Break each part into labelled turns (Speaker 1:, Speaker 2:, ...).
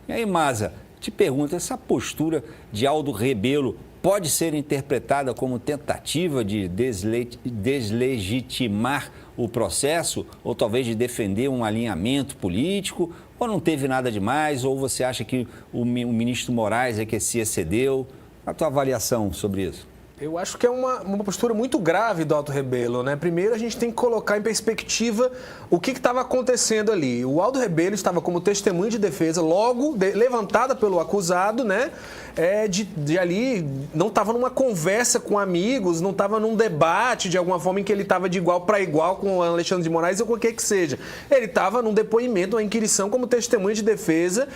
Speaker 1: E aí, Maza, te pergunto, essa postura de Aldo Rebelo pode ser interpretada como tentativa de deslegitimar o processo ou talvez de defender um alinhamento político? Ou não teve nada demais? Ou você acha que o ministro Moraes é que se excedeu? A tua avaliação sobre isso?
Speaker 2: Eu acho que é uma postura muito grave do Aldo Rebelo, né? Primeiro, a gente tem que colocar em perspectiva o que estava acontecendo ali. O Aldo Rebelo estava como testemunha de defesa, logo levantada pelo acusado, né? De ali, não estava numa conversa com amigos, não estava num debate de alguma forma em que ele estava de igual para igual com o Alexandre de Moraes ou com o que seja. Ele estava num depoimento, uma inquirição como testemunha de defesa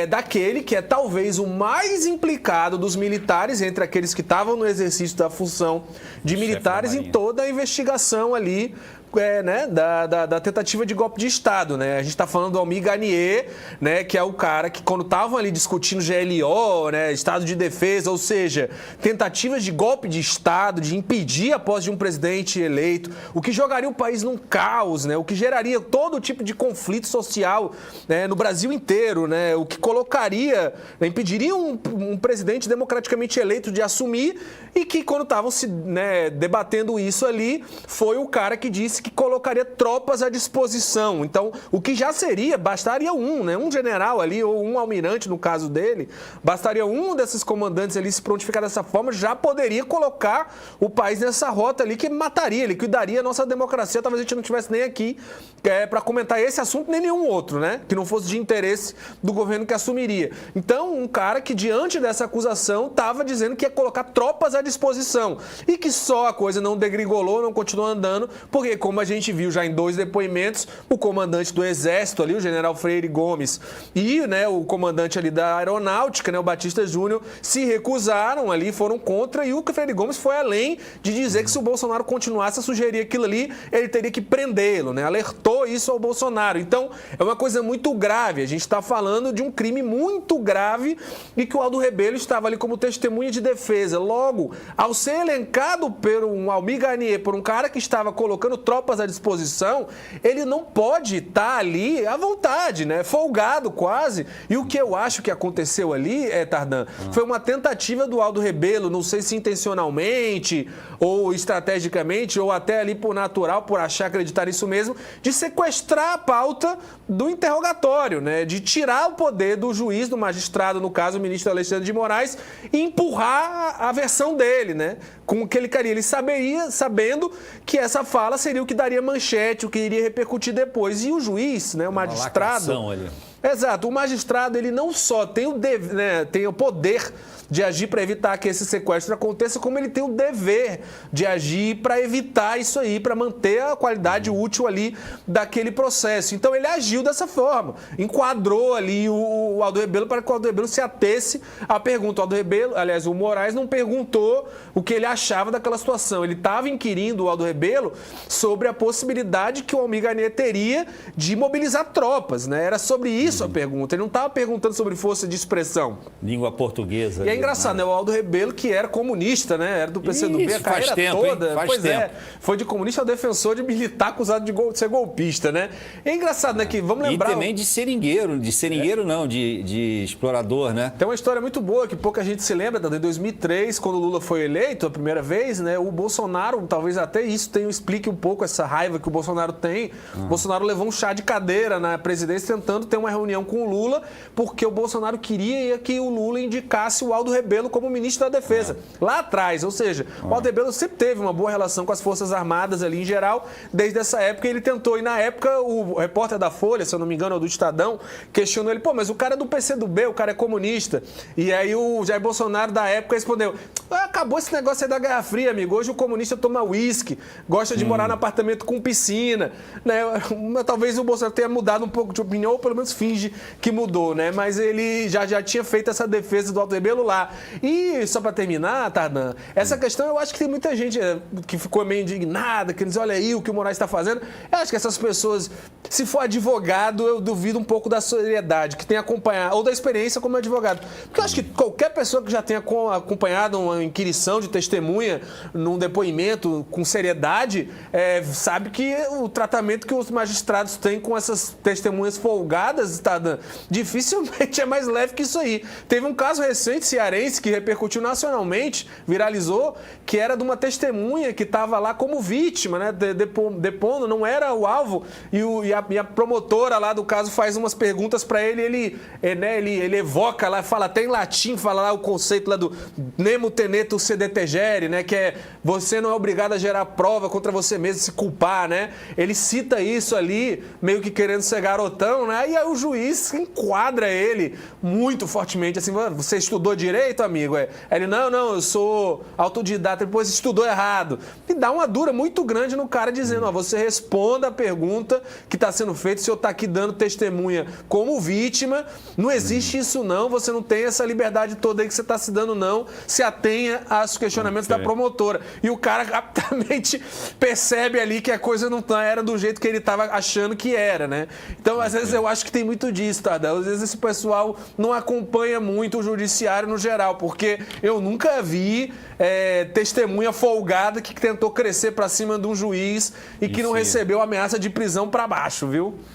Speaker 2: daquele que é talvez o mais implicado dos militares, entre aqueles que estavam no exercício da função de militares em toda a investigação ali, da tentativa de golpe de Estado, né? A gente está falando do Almir Garnier, né, que é o cara que, quando estavam ali discutindo GLO, né, Estado de Defesa, ou seja, tentativas de golpe de Estado, de impedir a posse de um presidente eleito, o que jogaria o país num caos, né, o que geraria todo tipo de conflito social, né, no Brasil inteiro, né, o que colocaria, né, impediria um presidente democraticamente eleito de assumir, e que, quando estavam se debatendo isso ali, foi o cara que disse que colocaria tropas à disposição. Então, o que já seria, bastaria um general ali, ou um almirante no caso dele, bastaria um desses comandantes ali se prontificar dessa forma, já poderia colocar o país nessa rota ali que mataria, liquidaria a nossa democracia. Talvez a gente não estivesse nem aqui para comentar esse assunto, nem nenhum outro, né? Que não fosse de interesse do governo que assumiria. Então, um cara que, diante dessa acusação, estava dizendo que ia colocar tropas à disposição e que só a coisa não degringolou, não continuou andando, porque, como a gente viu já em 2 depoimentos, o comandante do Exército ali, o general Freire Gomes, e o comandante ali da Aeronáutica, o Batista Júnior, se recusaram ali, foram contra, e o Freire Gomes foi além de dizer que se o Bolsonaro continuasse a sugerir aquilo ali, ele teria que prendê-lo, alertou isso ao Bolsonaro. Então, é uma coisa muito grave, a gente está falando de um crime muito grave e que o Aldo Rebelo estava ali como testemunha de defesa. Logo, ao ser elencado por um Almir Garnier, por um cara que estava colocando tropas à disposição, ele não pode estar ali à vontade, folgado quase. E o que eu acho que aconteceu ali, Tardan, foi uma tentativa do Aldo Rebelo, não sei se intencionalmente ou estrategicamente, ou até ali por natural, por acreditar nisso mesmo, de sequestrar a pauta do interrogatório, de tirar o poder do juiz, do magistrado, no caso o ministro Alexandre de Moraes, e empurrar a versão dele, com o que ele queria. Ele saberia, sabendo que essa fala seria o que daria manchete, o que iria repercutir depois. E o juiz, o magistrado... Exato, o magistrado, ele não só tem o poder de agir para evitar que esse sequestro aconteça, como ele tem o dever de agir para evitar isso aí, para manter a qualidade útil ali daquele processo. Então ele agiu dessa forma, enquadrou ali o Aldo Rebelo para que o Aldo Rebelo se atesse à pergunta. O Aldo Rebelo, aliás, o Moraes não perguntou o que ele achava daquela situação. Ele estava inquirindo o Aldo Rebelo sobre a possibilidade que o Almir Garnier teria de mobilizar tropas, Era sobre isso a pergunta. Ele não estava perguntando sobre força de expressão.
Speaker 1: Língua portuguesa.
Speaker 2: E é engraçado, o Aldo Rebelo, que era comunista, Era do PCdoB,
Speaker 1: isso,
Speaker 2: a carreira toda. Pois é, foi de comunista ao defensor de militar acusado de ser golpista, É engraçado, que vamos lembrar...
Speaker 1: E também de seringueiro, não, de explorador,
Speaker 2: Tem uma história muito boa que pouca gente se lembra, em 2003, quando o Lula foi eleito a primeira vez, o Bolsonaro, talvez até isso explique um pouco essa raiva que o Bolsonaro tem. O Bolsonaro levou um chá de cadeira na presidência tentando ter uma reunião com o Lula, porque o Bolsonaro queria que o Lula indicasse o Aldo Rebelo como ministro da Defesa. Lá atrás, ou seja, o Aldo Rebelo sempre teve uma boa relação com as Forças Armadas ali em geral, desde essa época ele tentou, e na época o repórter da Folha, se eu não me engano, ou do Estadão, questionou ele, mas o cara é do PCdoB, o cara é comunista. E aí o Jair Bolsonaro da época respondeu, acabou esse negócio aí da Guerra Fria, amigo, hoje o comunista toma uísque, gosta de morar no apartamento com piscina, Talvez o Bolsonaro tenha mudado um pouco de opinião, ou pelo menos finge que mudou, Mas ele já tinha feito essa defesa do Aldo Rebelo lá. lá. E, só para terminar, Tardan, essa questão eu acho que tem muita gente que ficou meio indignada, que diz, olha aí o que o Moraes está fazendo. Eu acho que essas pessoas, se for advogado, eu duvido um pouco da seriedade que tem acompanhado, ou da experiência como advogado. Porque eu acho que qualquer pessoa que já tenha acompanhado uma inquirição de testemunha num depoimento com seriedade, sabe que o tratamento que os magistrados têm com essas testemunhas folgadas, Tardan, dificilmente é mais leve que isso aí. Teve um caso recente, cearense, que repercutiu nacionalmente, viralizou, que era de uma testemunha que estava lá como vítima, né, depondo, não era o alvo, e a promotora lá do caso faz umas perguntas para ele, ele evoca lá, fala até em latim, fala lá o conceito lá do nemo tenetur sed tegere, né, que é você não é obrigado a gerar prova contra você mesmo, se culpar, né? Ele cita isso ali, meio que querendo ser garotão, né? E aí o juiz enquadra ele muito fortemente, assim, você estudou direito, amigo? Ele, não, eu sou autodidata, depois estudou errado. E dá uma dura muito grande no cara dizendo, ó, você responda a pergunta que está sendo feita, o senhor está aqui dando testemunha como vítima, não existe isso não, você não tem essa liberdade toda aí que você está se dando não, se atenha aos questionamentos da promotora. E o cara rapidamente percebe ali que a coisa não era do jeito que ele estava achando que era, né? Então, às vezes, eu acho que tem muito disso, tá? Às vezes esse pessoal não acompanha muito o judiciário no geral, porque eu nunca vi testemunha folgada que tentou crescer para cima de um juiz e que não recebeu ameaça de prisão para baixo, viu?